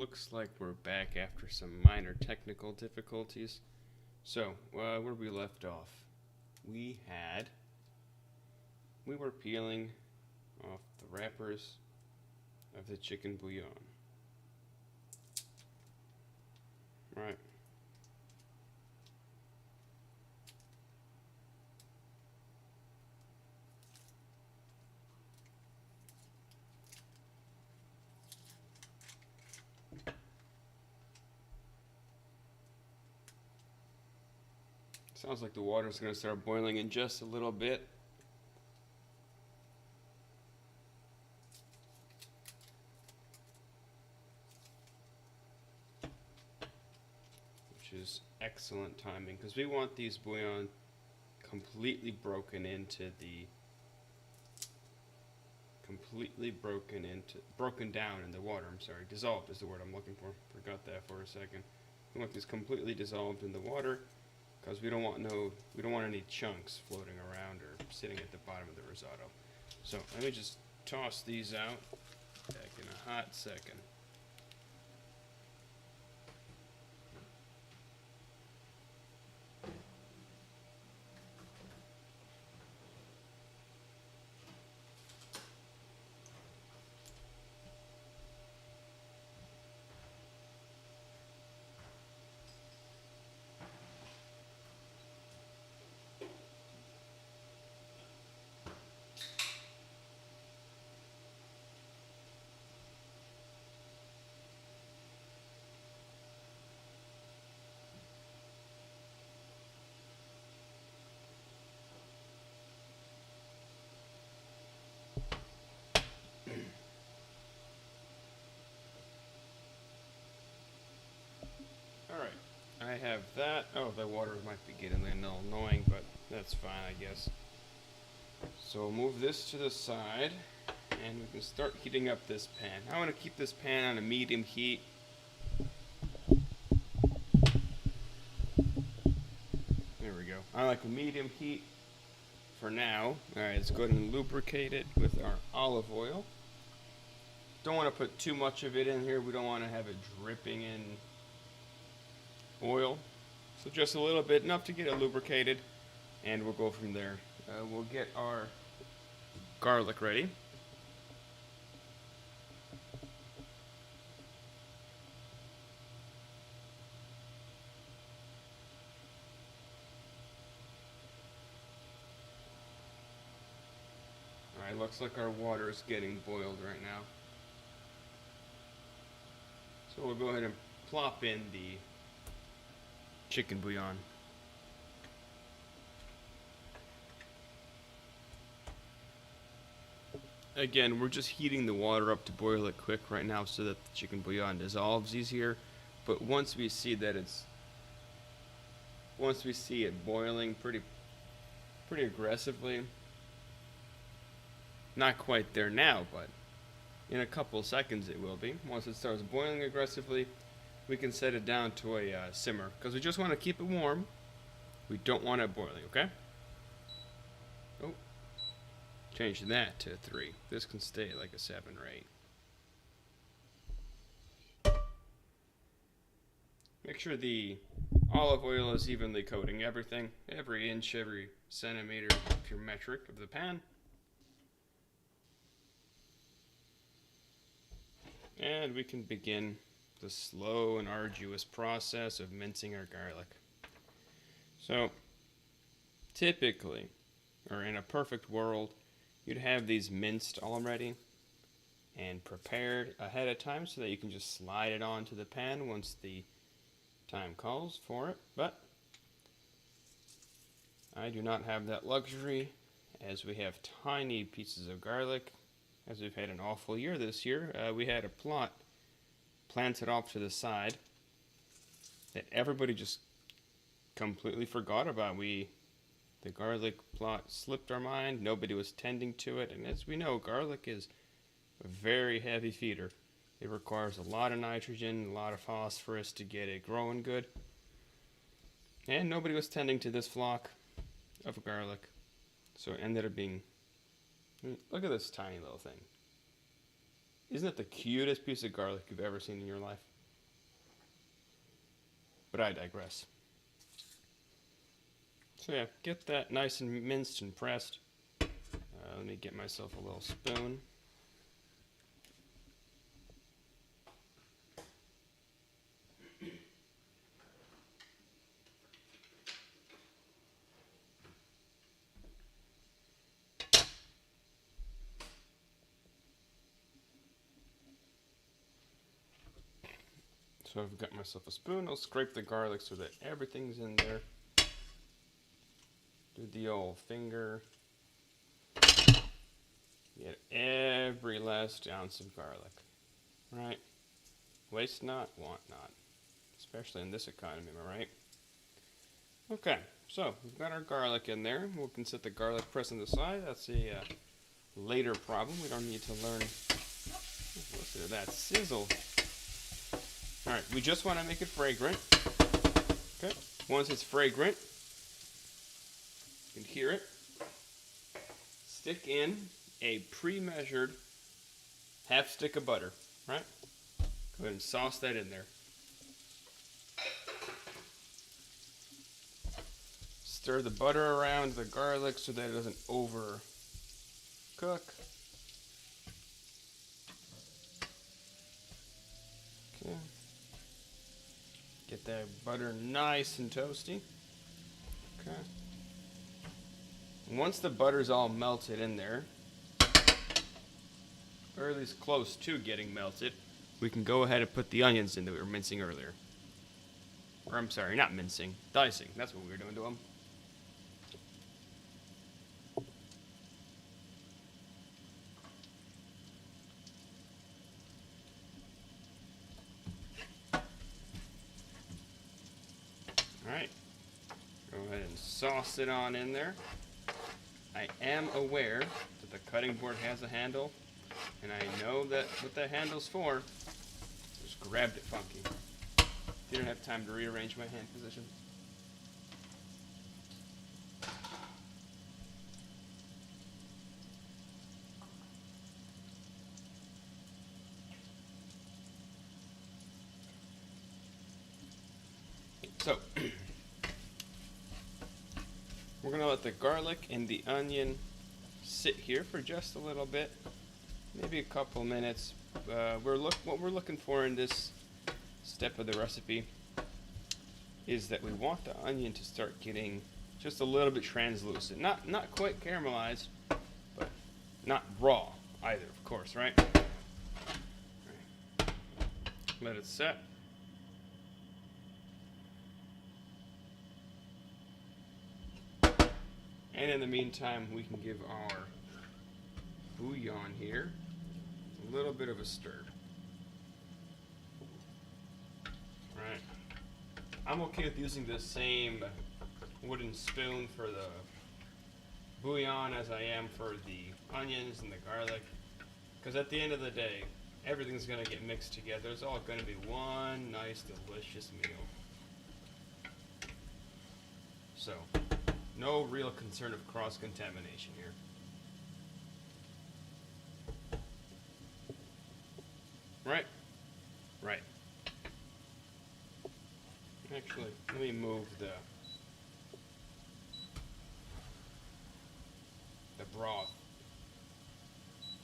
looks like we're back after some minor technical difficulties. So, where we left off, we were peeling off the wrappers of the chicken bouillon. Right. Sounds like the water's going to start boiling in just a little bit. Which is excellent timing because we want these bouillon completely broken down in the water. I'm sorry, dissolved is the word I'm looking for. Forgot that for a second. We want these completely dissolved in the water because we don't want any chunks floating around or sitting at the bottom of the risotto. So let me just toss these out back in a hot second. Alright, I have that. Oh, the water might be getting a little annoying, but that's fine, I guess. So we'll move this to the side, and we can start heating up this pan. I want to keep this pan on a medium heat. There we go. I like a medium heat for now. Alright, let's go ahead and lubricate it with our olive oil. Don't want to put too much of it in here. We don't want to have it dripping in oil, so just a little bit, enough to get it lubricated, and we'll go from there. We'll get our garlic ready. Alright, looks like our water is getting boiled right now. So we'll go ahead and plop in the chicken bouillon. Again, we're just heating the water up to boil it quick right now so that the chicken bouillon dissolves easier. But once we see it boiling pretty aggressively, not quite there now, but in a couple seconds it will be. Once it starts boiling aggressively, we can set it down to a simmer because we just want to keep it warm. We don't want it boiling, okay? Oh, change that to 3. This can stay like a 7 or 8. Make sure the olive oil is evenly coating everything, every inch, every centimeter, if you're metric, of the pan. And we can begin the slow and arduous process of mincing our garlic. So, typically, or in a perfect world, you'd have these minced already and prepared ahead of time so that you can just slide it onto the pan once the time calls for it. But I do not have that luxury, as we have tiny pieces of garlic. As we've had an awful year this year, we had a plot planted off to the side that everybody just completely forgot about. The garlic plot slipped our mind. Nobody was tending to it, and as we know, garlic is a very heavy feeder. It requires a lot of nitrogen, a lot of phosphorus to get it growing good, and nobody was tending to this flock of garlic, so it ended up being, look at this tiny little thing. Isn't it the cutest piece of garlic you've ever seen in your life? But I digress. So yeah, get that nice and minced and pressed. Let me get myself a little spoon. So I've got myself a spoon. I'll scrape the garlic so that everything's in there. Do the old finger. Get every last ounce of garlic. Right? Waste not, want not. Especially in this economy, am I right? Okay, so we've got our garlic in there. We can set the garlic press on the side. That's a later problem. We don't need to learn. Listen to that sizzle. Alright, we just want to make it fragrant. Okay, once it's fragrant, you can hear it. Stick in a pre-measured half stick of butter, right? Go ahead and sauce that in there. Stir the butter around the garlic so that it doesn't overcook. Okay. Get that butter nice and toasty. Okay. And once the butter's all melted in there, or at least close to getting melted, we can go ahead and put the onions in that we were mincing earlier. Or I'm sorry, not mincing, dicing. That's what we were doing to them. Alright, go ahead and sauce it on in there. I am aware that the cutting board has a handle, and I know that what that handle's for. Just grabbed it funky. Didn't have time to rearrange my hand position. So, we're going to let the garlic and the onion sit here for just a little bit, maybe a couple minutes. What we're looking for in this step of the recipe is that we want the onion to start getting just a little bit translucent. Not quite caramelized, but not raw either, of course, right? Let it set. And in the meantime, we can give our bouillon here a little bit of a stir. Right. I'm okay with using the same wooden spoon for the bouillon as I am for the onions and the garlic, because at the end of the day, everything's going to get mixed together. It's all going to be one nice, delicious meal. So, no real concern of cross-contamination here. Right? Right. Actually, let me move the broth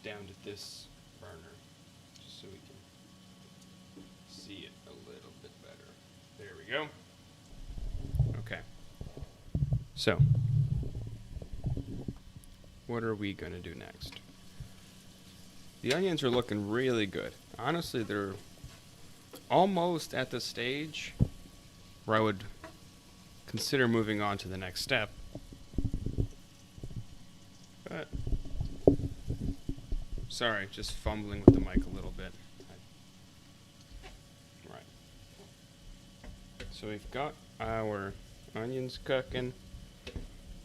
down to this burner, just so we can see it a little bit better. There we go. Okay. So, what are we going to do next? The onions are looking really good. Honestly, they're almost at the stage where I would consider moving on to the next step. But, sorry, just fumbling with the mic a little bit. Right. So we've got our onions cooking.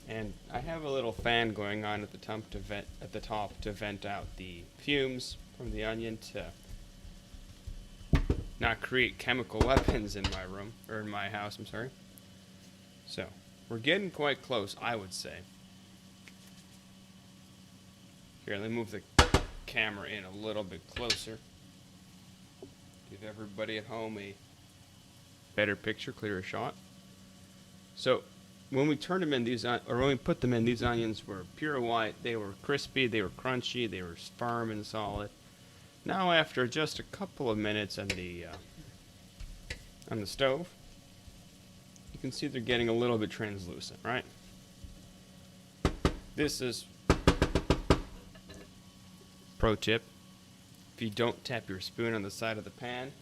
And I have a little fan going on at the top to vent out the fumes from the onion to not create chemical weapons in my room, or in my house, I'm sorry. So, we're getting quite close, I would say. Here, let me move the camera in a little bit closer. Give everybody at home a better picture, clearer shot. So when we turned them in, when we put them in, these onions were pure white. They were crispy, they were crunchy, they were firm and solid. Now after just a couple of minutes on the stove, you can see they're getting a little bit translucent, right? This is pro tip. If you don't tap your spoon on the side of the pan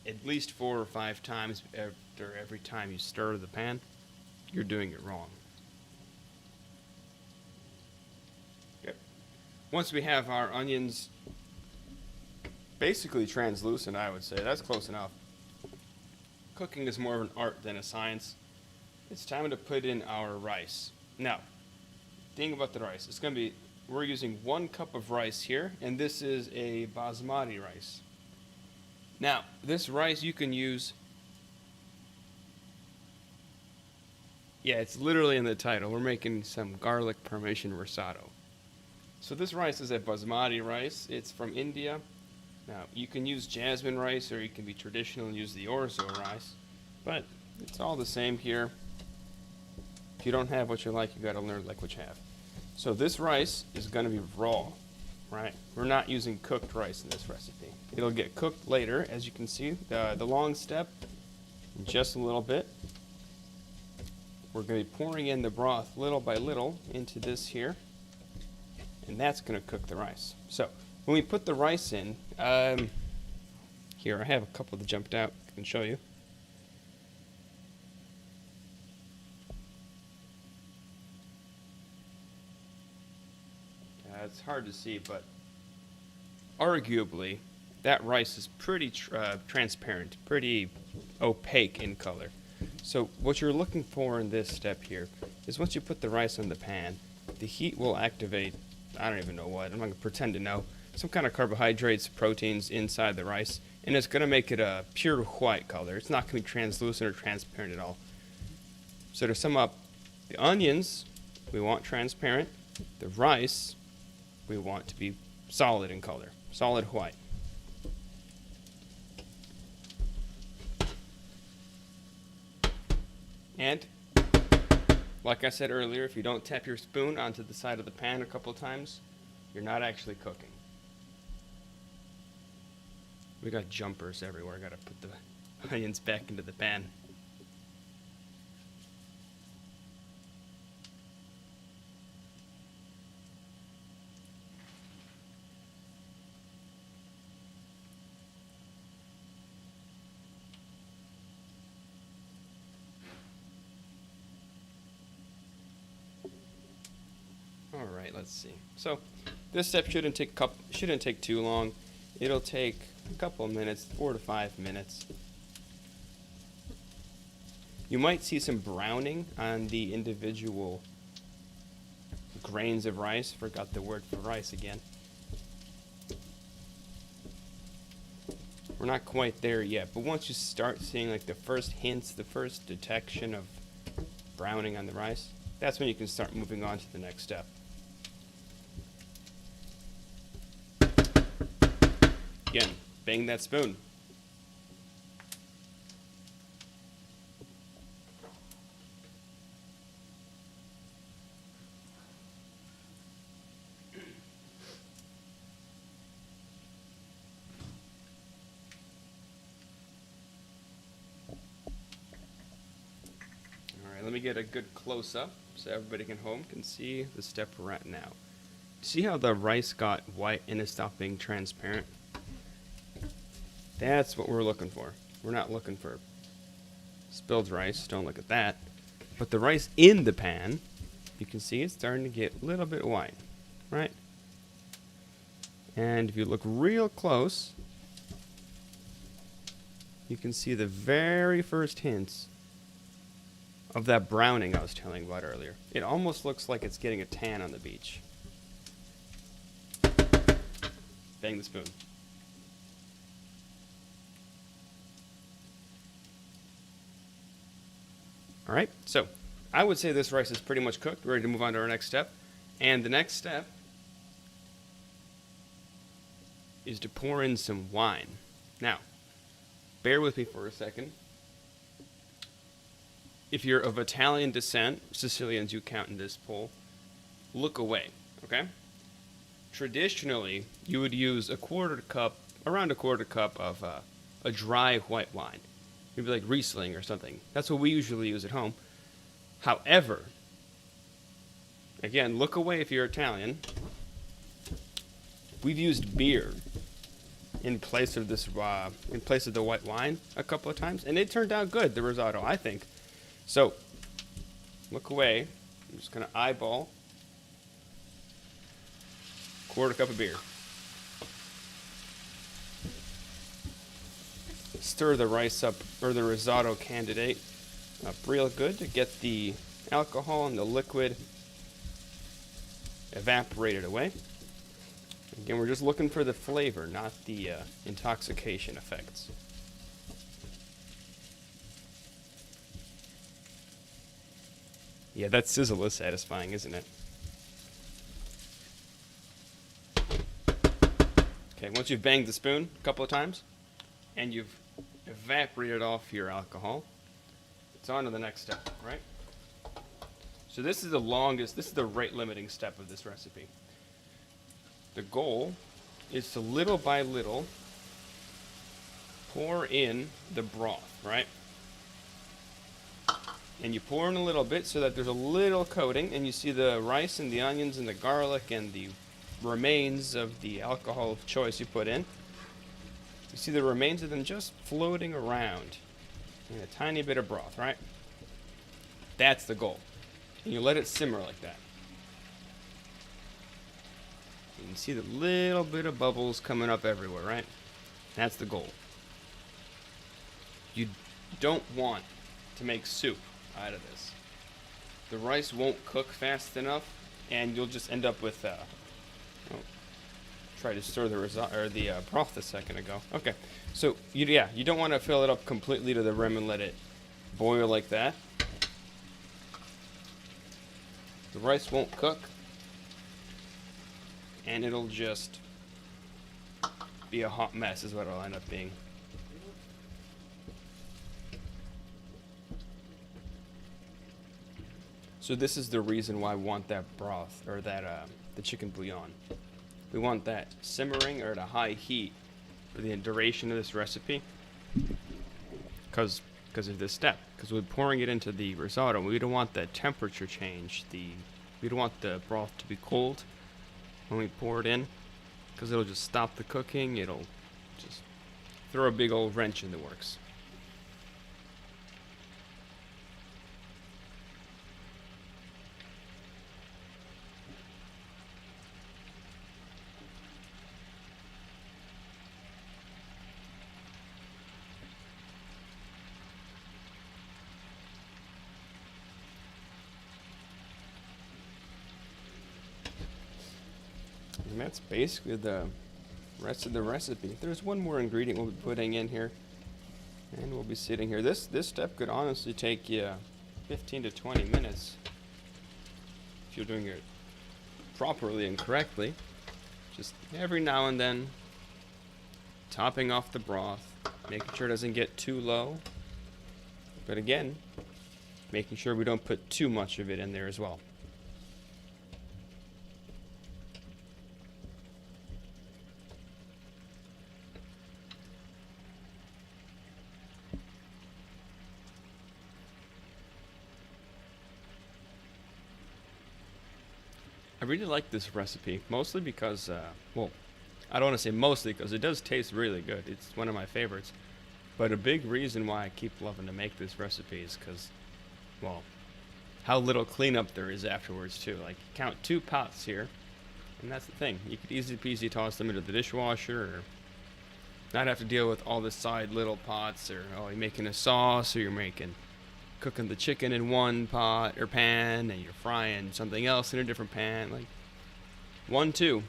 at least 4 or 5 times after every time you stir the pan, you're doing it wrong. Okay. Once we have our onions basically translucent, I would say that's close enough. Cooking is more of an art than a science. It's time to put in our rice. Now, thing about the rice, we're using 1 cup of rice here, and this is a basmati rice. Now, this rice you can use, yeah, it's literally in the title. We're making some garlic parmesan risotto. So this rice is a basmati rice. It's from India. Now, you can use jasmine rice, or you can be traditional and use the orzo rice, but it's all the same here. If you don't have what you like, you got to learn like what you have. So this rice is going to be raw, right? We're not using cooked rice in this recipe. It'll get cooked later, as you can see. The long step, in just a little bit. We're going to be pouring in the broth little by little into this here, and that's going to cook the rice. So when we put the rice in, here I have a couple that jumped out. I can show you. It's hard to see, but arguably that rice is pretty transparent, pretty opaque in color. So what you're looking for in this step here is once you put the rice in the pan, the heat will activate, I don't even know what, I'm not going to pretend to know, some kind of carbohydrates, proteins inside the rice, and it's going to make it a pure white color. It's not going to be translucent or transparent at all. So to sum up, the onions we want transparent, the rice we want to be solid in color, solid white. And like I said earlier, if you don't tap your spoon onto the side of the pan a couple times, you're not actually cooking. We got jumpers everywhere. I gotta put the onions back into the pan. All right, let's see. So this step shouldn't take too long. It'll take a couple of minutes, 4 to 5 minutes. You might see some browning on the individual grains of rice. Forgot the word for rice again. We're not quite there yet, but once you start seeing like the first hints, the first detection of browning on the rice, that's when you can start moving on to the next step. Again, bang that spoon. All right, let me get a good close-up so everybody at home can see the step we're at now. See how the rice got white and it stopped being transparent? That's what we're looking for. We're not looking for spilled rice. Don't look at that. But the rice in the pan, you can see it's starting to get a little bit white, right? And if you look real close, you can see the very first hints of that browning I was telling you about earlier. It almost looks like it's getting a tan on the beach. Bang the spoon. All right, so I would say this rice is pretty much cooked. We're ready to move on to our next step. And the next step is to pour in some wine. Now, bear with me for a second. if you're of Italian descent, Sicilians you count in this poll, look away, okay? Traditionally, you would use around a quarter cup of a dry white wine. Maybe like Riesling or something. That's what we usually use at home. However, again, look away if you're Italian. We've used beer in place of the white wine a couple of times, and it turned out good, the risotto, I think. So, look away. I'm just gonna eyeball quarter cup of beer. Stir the rice up, or the risotto candidate, up real good to get the alcohol and the liquid evaporated away. Again, we're just looking for the flavor, not the intoxication effects. Yeah, that sizzle is satisfying, isn't it? Okay, once you've banged the spoon a couple of times, and you've evaporated off your alcohol, it's on to the next step, right? So this is the rate limiting step of this recipe. The goal is to little by little pour in the broth, right? And you pour in a little bit so that there's a little coating, and you see the rice and the onions and the garlic and the remains of the alcohol of choice you put in. You see the remains of them just floating around in a tiny bit of broth, right? That's the goal. And you let it simmer like that. You can see the little bit of bubbles coming up everywhere, right? That's the goal. You don't want to make soup out of this. The rice won't cook fast enough, and you'll just end up with try to stir the broth a second ago. Okay, so you don't want to fill it up completely to the rim and let it boil like that. The rice won't cook, and it'll just be a hot mess is what it'll end up being. So this is the reason why we want that broth, or that the chicken bouillon. We want that simmering or at a high heat for the duration of this recipe, because of this step. Because we're pouring it into the risotto, we don't want that temperature change. We don't want the broth to be cold when we pour it in, because it'll just stop the cooking. It'll just throw a big old wrench in the works. And that's basically the rest of the recipe. There's one more ingredient we'll be putting in here, and we'll be sitting here. This step could honestly take you 15 to 20 minutes if you're doing it properly and correctly. Just every now and then topping off the broth, making sure it doesn't get too low, but again, making sure we don't put too much of it in there as well. I really like this recipe, mostly because, well, I don't want to say mostly because it does taste really good. It's one of my favorites. But a big reason why I keep loving to make this recipe is because, well, how little cleanup there is afterwards, too. Like, count 2 pots here, and that's the thing. You could easy peasy toss them into the dishwasher, or not have to deal with all the side little pots, or, oh, you're making a sauce, or you're cooking the chicken in one pot or pan, and you're frying something else in a different pan. Like 1, 2,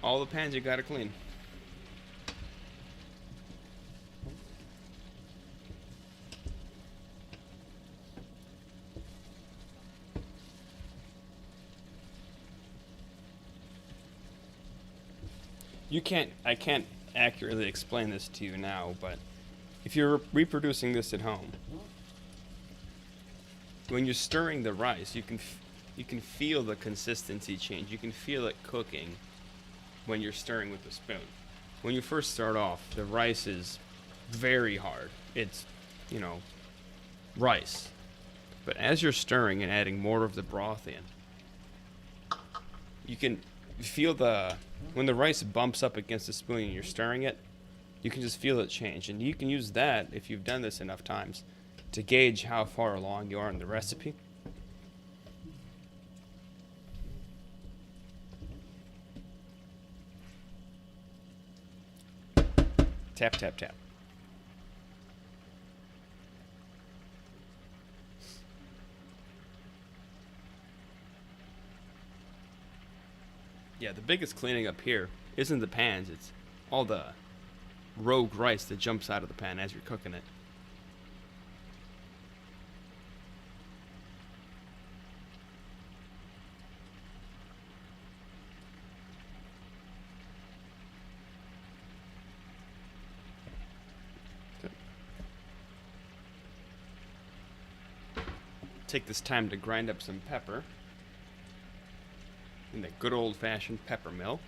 all the pans you gotta clean. I can't accurately explain this to you now, but if you're reproducing this at home, when you're stirring the rice, you can feel the consistency change. You can feel it cooking when you're stirring with the spoon. When you first start off, the rice is very hard. It's, you know, rice. But as you're stirring and adding more of the broth in, you can feel when the rice bumps up against the spoon and you're stirring it, you can just feel it change. And you can use that, if you've done this enough times, to gauge how far along you are in the recipe. Tap, tap, tap. Yeah, the biggest cleaning up here isn't the pans, it's all the rogue rice that jumps out of the pan as you're cooking it. Good. Take this time to grind up some pepper in the good old-fashioned pepper mill.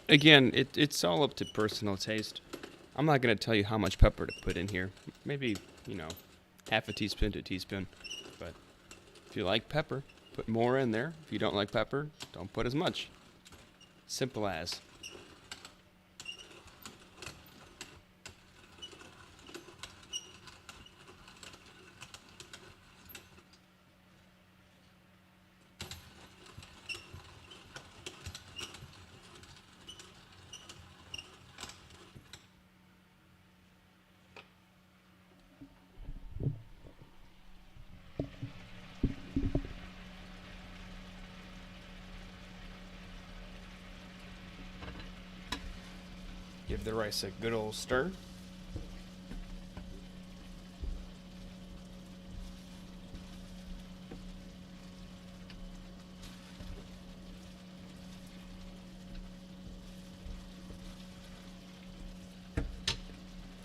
Again, it's all up to personal taste. I'm not going to tell you how much pepper to put in here. Maybe, half a teaspoon to a teaspoon. But if you like pepper, put more in there. If you don't like pepper, don't put as much. Simple as. Give the rice a good old stir.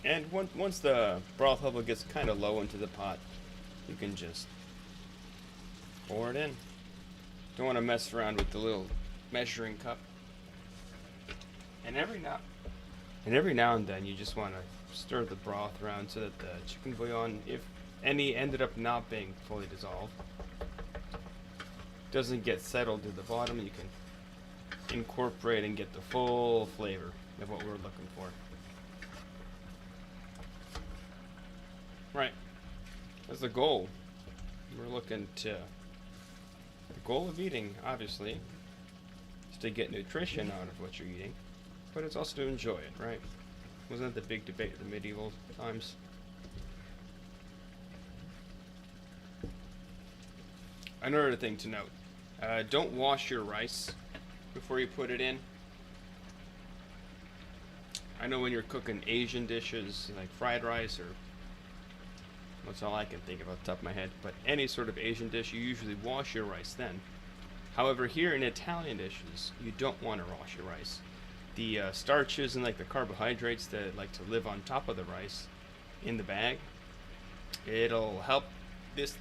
And once the broth level gets kind of low into the pot, you can just pour it in. Don't want to mess around with the little measuring cup. And every now and then you just want to stir the broth around so that the chicken bouillon, if any ended up not being fully dissolved, doesn't get settled to the bottom. You can incorporate and get the full flavor of what we're looking for. Right. That's the goal. We're looking to... The goal of eating, obviously, is to get nutrition out of what you're eating. But it's also to enjoy it, right? Wasn't that the big debate of the medieval times? Another thing to note. Don't wash your rice before you put it in. I know when you're cooking Asian dishes, like fried rice, or that's all I can think of off the top of my head, but any sort of Asian dish, you usually wash your rice then. However, here in Italian dishes, you don't want to wash your rice. The starches and like the carbohydrates that like to live on top of the rice in the bag, it'll help this.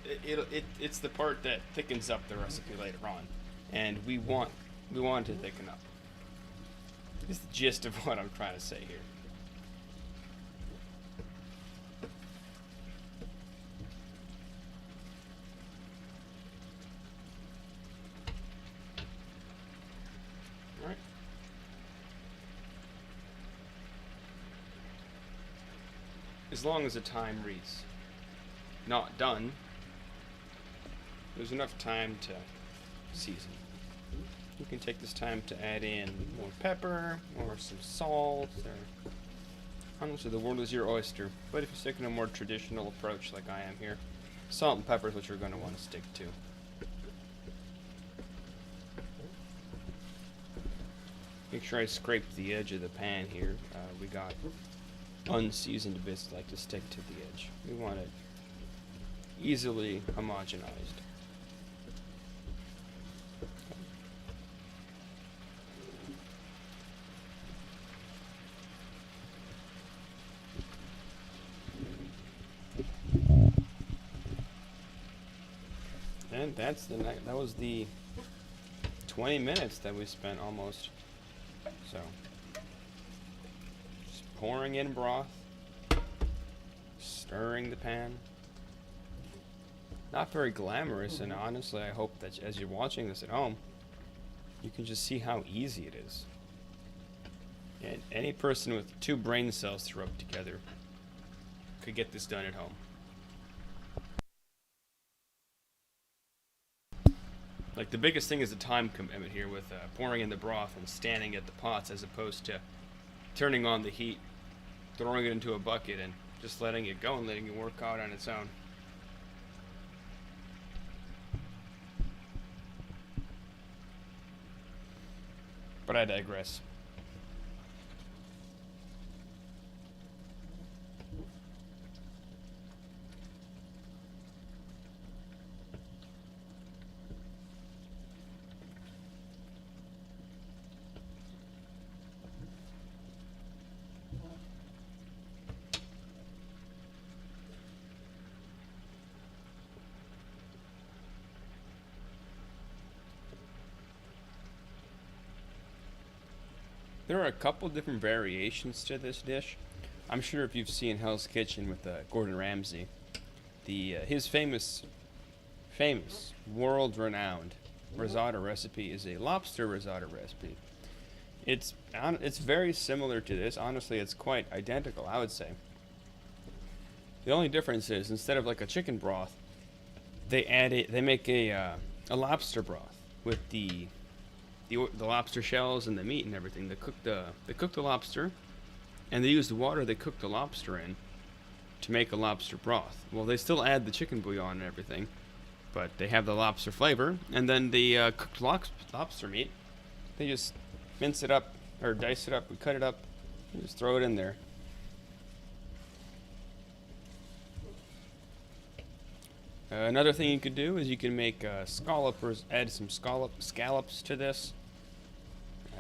It's the part that thickens up the recipe later on, and we want to thicken up. It's the gist of what I'm trying to say here. As long as the time reads not done, there's enough time to season. You can take this time to add in more pepper or some salt, or honestly, the world is your oyster. But if you're sticking to a more traditional approach like I am here, salt and pepper is what you're going to want to stick to. Make sure I scrape the edge of the pan here. We got unseasoned bits like to stick to the edge. We want it easily homogenized. And that was the 20 minutes that we spent almost. So, just pouring in broth, stirring the pan. Not very glamorous, and honestly, I hope that as you're watching this at home, you can just see how easy it is. And any person with 2 brain cells to rub together could get this done at home. Like, the biggest thing is the time commitment here with pouring in the broth and standing at the pots, as opposed to turning on the heat, throwing it into a bucket, and just letting it go and letting it work out on its own. But I digress. There are a couple different variations to this dish. I'm sure if you've seen Hell's Kitchen with Gordon Ramsay, his famous, world-renowned risotto recipe is a lobster risotto recipe. It's very similar to this. Honestly, it's quite identical, I would say. The only difference is, instead of like a chicken broth, they make a lobster broth with the lobster shells and the meat and everything. They cook the lobster, and they use the water they cook the lobster in to make a lobster broth. Well, they still add the chicken bouillon and everything, but they have the lobster flavor. And then the cooked lobster meat, they just mince it up or dice it up, and cut it up, and just throw it in there. Another thing you could do is you can make scallopers. Add some scallops to this.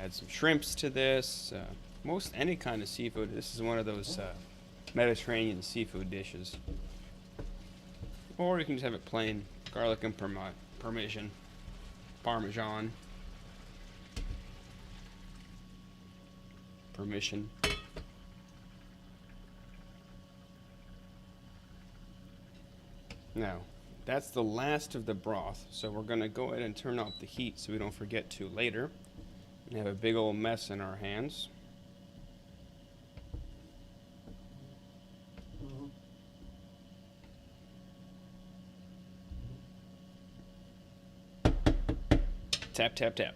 Add some shrimps to this. Most any kind of seafood. This is one of those Mediterranean seafood dishes. Or you can just have it plain, garlic and parmesan. Now, that's the last of the broth, so we're going to go ahead and turn off the heat so we don't forget to later and have a big old mess in our hands. Tap, tap, tap.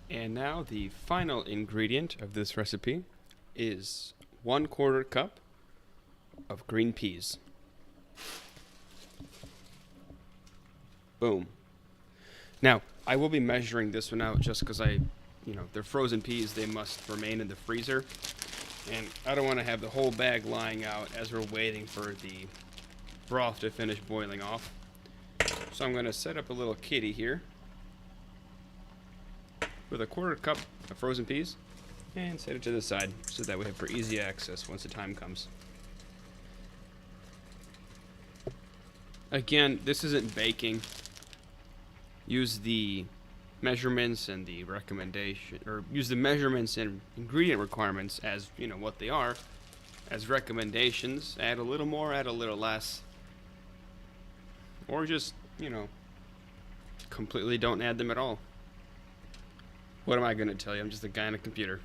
And now the final ingredient of this recipe is 1/4 cup of green peas. Boom. Now, I will be measuring this one out just because they're frozen peas, they must remain in the freezer. And I don't want to have the whole bag lying out as we're waiting for the broth to finish boiling off. So I'm going to set up a little kitty here with 1/4 cup of frozen peas and set it to the side so that we have for easy access once the time comes. Again, this isn't baking. Use the measurements and the recommendation, or use the measurements and ingredient requirements as what they are, as recommendations. Add a little more, add a little less, or just completely don't add them at all. What am I going to tell you? I'm just a guy on a computer.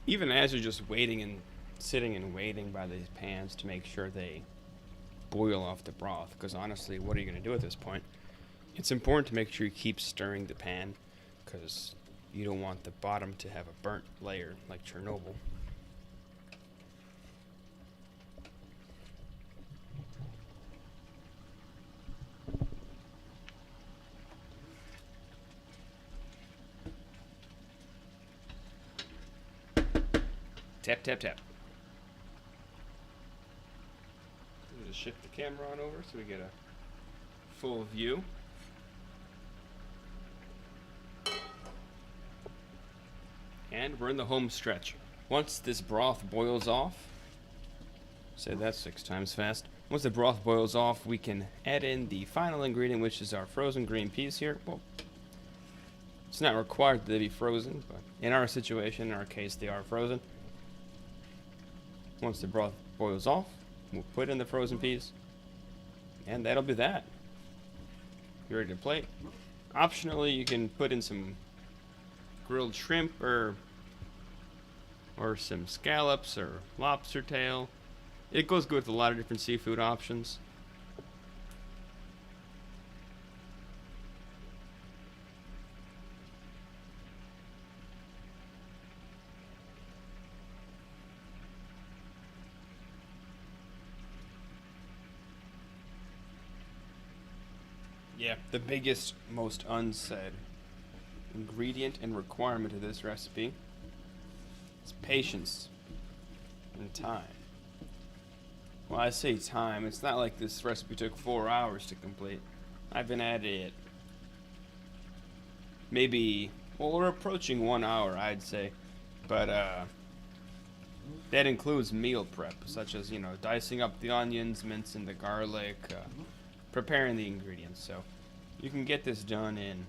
Even as you're just waiting and sitting and waiting by these pans to make sure they boil off the broth, because honestly, what are you going to do at this point? It's important to make sure you keep stirring the pan, because You don't want the bottom to have a burnt layer like Chernobyl. Tap, tap, tap. Just shift the camera on over so we get a full view. And we're in the home stretch. Once this broth boils off, say that 6 times fast. Once the broth boils off, we can add in the final ingredient, which is our frozen green peas here. Well, it's not required that they be frozen, but in our situation, in our case, they are frozen. Once the broth boils off, we'll put in the frozen peas, and that'll be that. You're ready to plate. Optionally, you can put in some grilled shrimp or some scallops or lobster tail. It goes good with a lot of different seafood options. Yeah, the biggest, most unsaid ingredient and requirement of this recipe is patience and time. Well, I say time, it's not like this recipe took 4 hours to complete. I've been at it maybe, well, we're approaching 1 hour, I'd say. But that includes meal prep, such as, dicing up the onions, mincing the garlic, preparing the ingredients. So you can get this done in,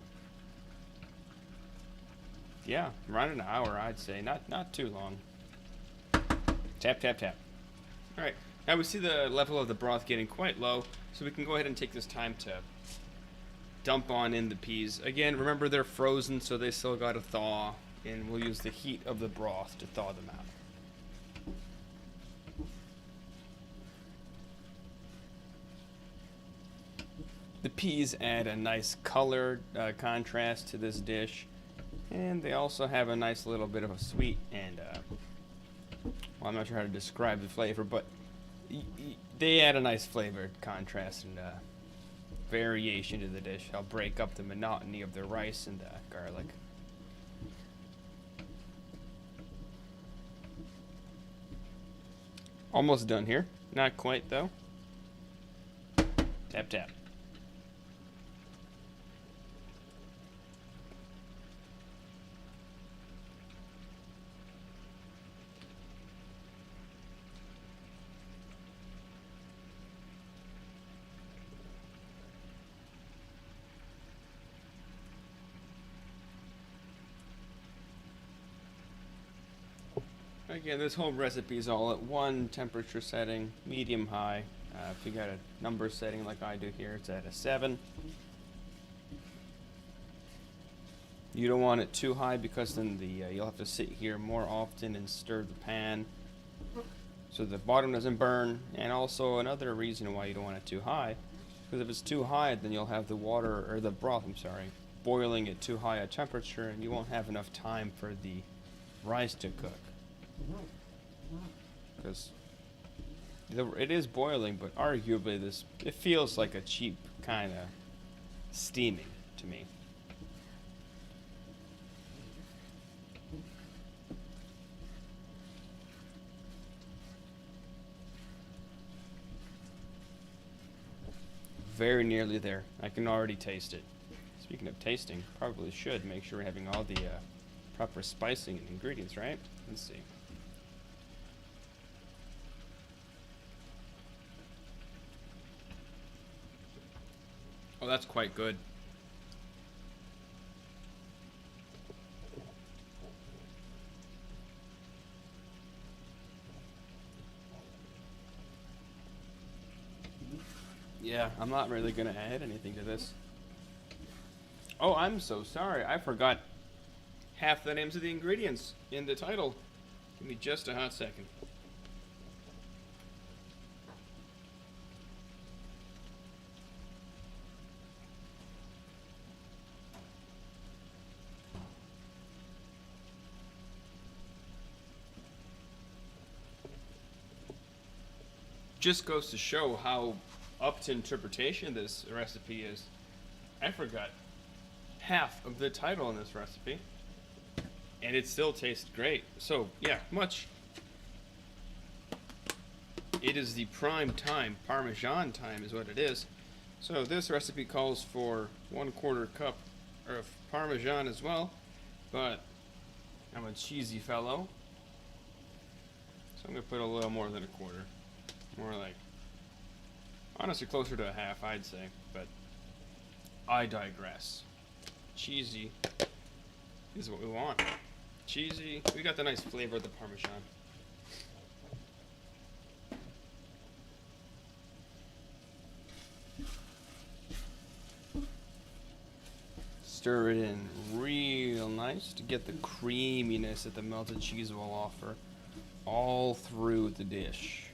yeah, around an hour, I'd say. Not too long. Tap, tap, tap. All right. Now we see the level of the broth getting quite low, so we can go ahead and take this time to dump on in the peas. Again, remember they're frozen, so they still got to thaw, and we'll use the heat of the broth to thaw them out. The peas add a nice color contrast to this dish, and they also have a nice little bit of a sweet and, well, I'm not sure how to describe the flavor, but they add a nice flavored contrast and variation to the dish. I'll break up the monotony of the rice and the garlic. Almost done here. Not quite, though. Tap, tap. Again, this whole recipe is all at one temperature setting, medium high. If you got a number setting like I do here, it's at a 7. You don't want it too high because then you'll have to sit here more often and stir the pan so the bottom doesn't burn. And also another reason why you don't want it too high, because if it's too high, then you'll have the water, or the broth, boiling at too high a temperature, and you won't have enough time for the rice to cook. Because it is boiling, but arguably it feels like a cheap kind of steaming to me. Very nearly there. I can already taste it. Speaking of tasting, probably should make sure we're having all the proper spicing and ingredients, right? Let's see. Oh, that's quite good. Yeah, I'm not really going to add anything to this. Oh, I'm so sorry. I forgot half the names of the ingredients in the title. Give me just a hot second. just goes to show how up to interpretation this recipe is. I forgot half of the title in this recipe, and it still tastes great. So yeah, it is the prime time, Parmesan time is what it is. So this recipe calls for 1/4 cup of Parmesan as well, but I'm a cheesy fellow, so I'm gonna put a little more than 1/4. More like, honestly, closer to a half, I'd say, but I digress. Cheesy is what we want. Cheesy, we got the nice flavor of the Parmesan. Stir it in real nice to get the creaminess that the melted cheese will offer all through the dish.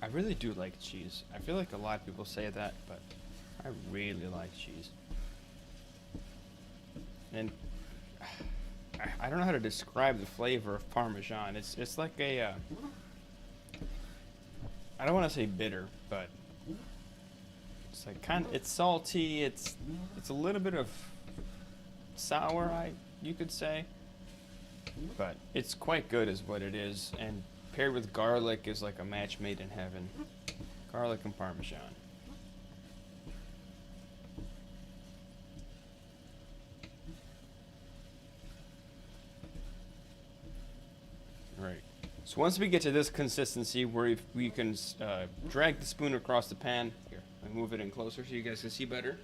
I really do like cheese. I feel like a lot of people say that, but I really like cheese. And I don't know how to describe the flavor of Parmesan. It's like a I don't want to say bitter, but it's like it's salty. It's a little bit of sour, you could say, but it's quite good, is what it is. And paired with garlic is like a match made in heaven. Garlic and Parmesan. Right. So once we get to this consistency where we can drag the spoon across the pan. Here, I move it in closer so you guys can see better.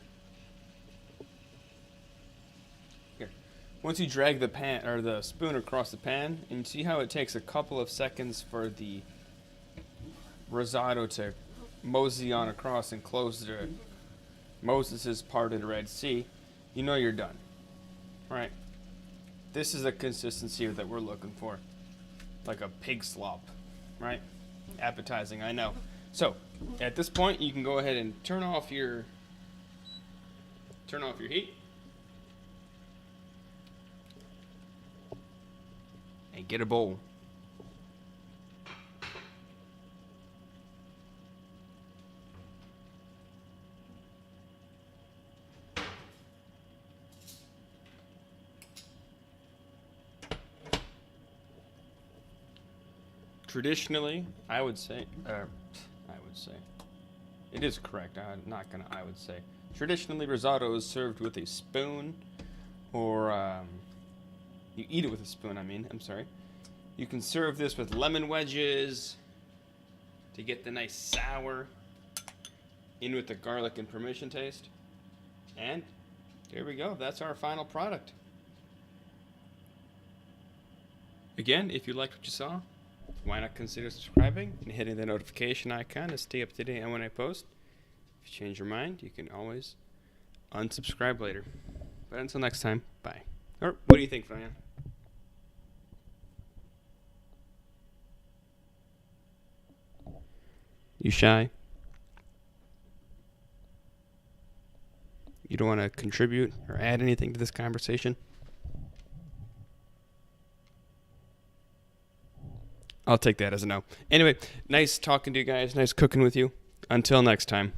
Here. Once you drag the pan or the spoon across the pan, and you see how it takes a couple of seconds for the risotto to mosey on across and close the Moses' part of the Red Sea, you know you're done. Right? This is a consistency that we're looking for. Like a pig slop, right? Appetizing, I know. So, at this point, you can go ahead and turn off your heat. And get a bowl. Traditionally, I would say, it is correct. I would say. Traditionally, risotto is served with a spoon, or you eat it with a spoon. I'm sorry. You can serve this with lemon wedges to get the nice sour in with the garlic and Parmesan taste. And there we go. That's our final product. Again, if you liked what you saw, why not consider subscribing and hitting the notification icon to stay up to date on when I post. If you change your mind, you can always unsubscribe later. But until next time, bye. Or what do you think, Fran? You shy? You don't want to contribute or add anything to this conversation? I'll take that as a no. Anyway, nice talking to you guys. Nice cooking with you. Until next time.